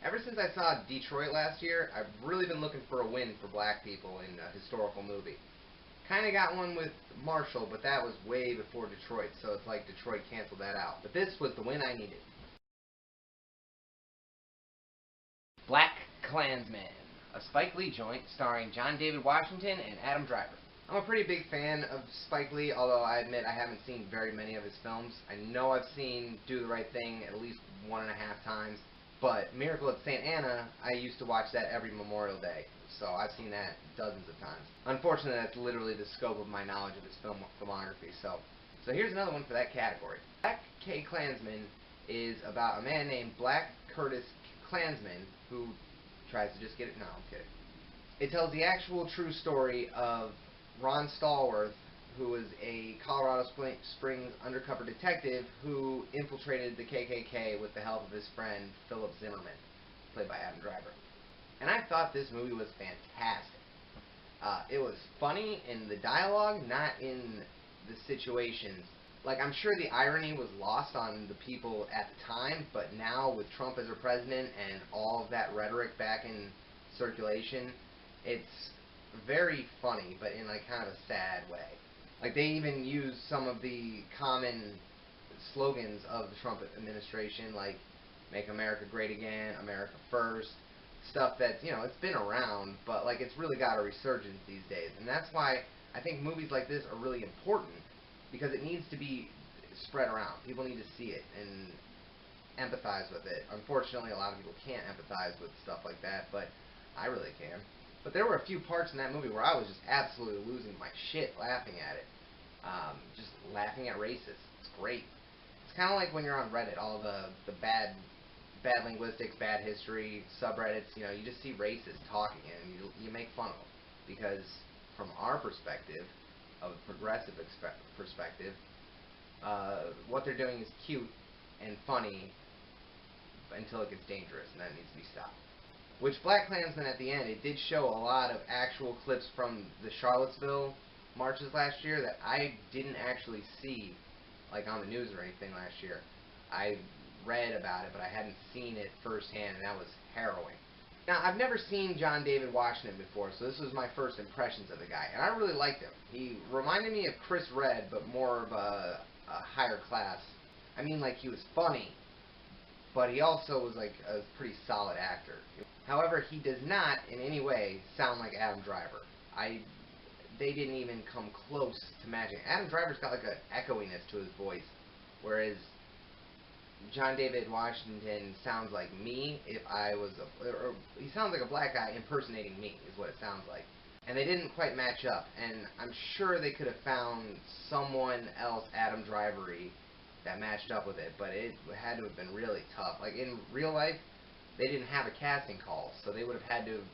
Ever since I saw Detroit last year, I've really been looking for a win for black people in a historical movie. Kind of got one with Marshall, but that was way before Detroit, so it's like Detroit canceled that out. But this was the win I needed. BlacKkKlansman, a Spike Lee joint starring John David Washington and Adam Driver. I'm a pretty big fan of Spike Lee, although I admit I haven't seen very many of his films. I know I've seen Do the Right Thing at least 1.5 times, but Miracle at St. Anna, I used to watch that every Memorial Day, so I've seen that dozens of times. Unfortunately, that's literally the scope of my knowledge of his filmography, so here's another one for that category. BlacKkKlansman is about a man named Black Curtis Klansman who tries to just get it. No, I'm kidding. It tells the actual true story of Ron Stallworth, who was a Colorado Springs undercover detective who infiltrated the KKK with the help of his friend Philip Zimmerman, played by Adam Driver. And I thought this movie was fantastic. It was funny in the dialogue, not in the situations. Like, I'm sure the irony was lost on the people at the time, but now with Trump as our president and all of that rhetoric back in circulation, it's very funny, but in like kind of a sad way. Like, they even use some of the common slogans of the Trump administration, like "Make America Great Again," "America First," stuff that, it's been around, but like it's really got a resurgence these days. And that's why I think movies like this are really important, because it needs to be spread around. People need to see it and empathize with it. Unfortunately, a lot of people can't empathize with stuff like that, but I really can. But there were a few parts in that movie where I was just absolutely losing my shit laughing at it. Just laughing at racists. It's great. It's kind of like when you're on Reddit, all the bad linguistics, bad history subreddits. You just see racists talking and you make fun of them, because from our perspective, of a progressive perspective, what they're doing is cute and funny until it gets dangerous, and that needs to be stopped. Which BlacKkKlansman, at the end, it did show a lot of actual clips from the Charlottesville marches last year that I didn't actually see, like on the news or anything last year. I read about it, but I hadn't seen it firsthand, and that was harrowing. Now, I've never seen John David Washington before, so this was my first impressions of the guy, and I really liked him. He reminded me of Chris Redd, but more of a higher class. I mean, like, he was funny, but he also was like a pretty solid actor. However, he does not in any way sound like Adam Driver. They didn't even come close to matching. Adam Driver's got like an echoiness to his voice, whereas John David Washington sounds like me if I was or he sounds like a black guy impersonating me, is what it sounds like. And they didn't quite match up, and I'm sure they could have found someone else Adam Driver-y that matched up with it, but it had to have been really tough. Like, in real life, they didn't have a casting call, so they would have had to have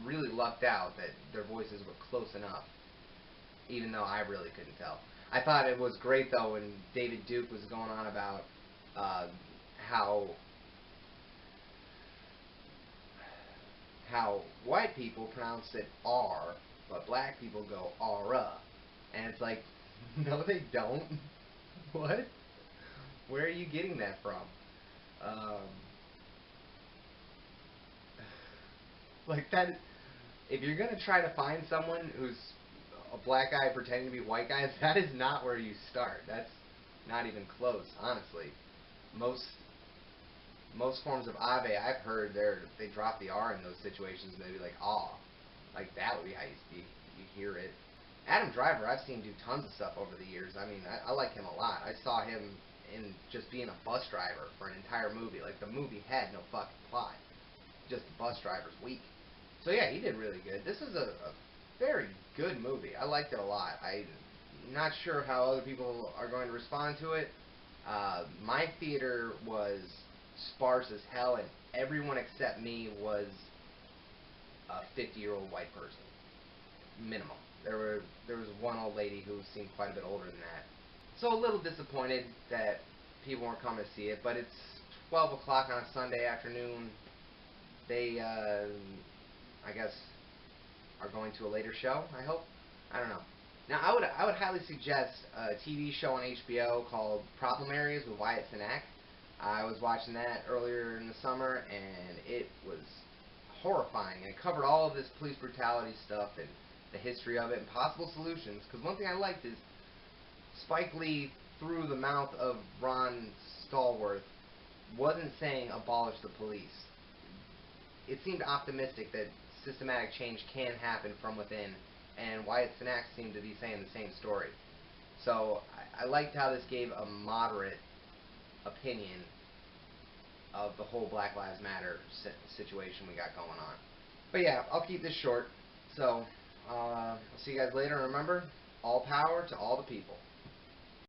really lucked out that their voices were close enough, even though I really couldn't tell. I thought it was great, though, when David Duke was going on about how white people pronounce it R, but black people go "ara," and it's like, no, they don't. What? Where are you getting that from? Um, like that. If you're gonna try to find someone who's a black guy pretending to be white guy, that is not where you start. That's not even close, honestly. Most most forms of ave I've heard they drop the R in those situations and they'd be like "aw," like that would be how you hear it. Adam Driver, I've seen do tons of stuff over the years. I mean, I like him a lot. I saw him in just being a bus driver for an entire movie. Like, the movie had no fucking plot, just the bus driver's weak. So yeah, he did really good. This is a very good movie. I liked it a lot. I'm not sure how other people are going to respond to it. My theater was sparse as hell, and everyone except me was a 50-year-old white person, minimum. There was one old lady who seemed quite a bit older than that. So a little disappointed that people weren't coming to see it, but it's 12 o'clock on a Sunday afternoon. They, I guess, are going to a later show, I hope. I don't know. Now, I would highly suggest a TV show on HBO called Problem Areas with Wyatt Cenac. I was watching that earlier in the summer, and it was horrifying. And it covered all of this police brutality stuff and the history of it and possible solutions. Because one thing I liked is Spike Lee, through the mouth of Ron Stallworth, wasn't saying abolish the police. It seemed optimistic that systematic change can happen from within, and Wyatt Cenac seemed to be saying the same story. So I liked how this gave a moderate opinion of the whole Black Lives Matter situation we got going on. But yeah, I'll keep this short. So I'll see you guys later. And remember, all power to all the people.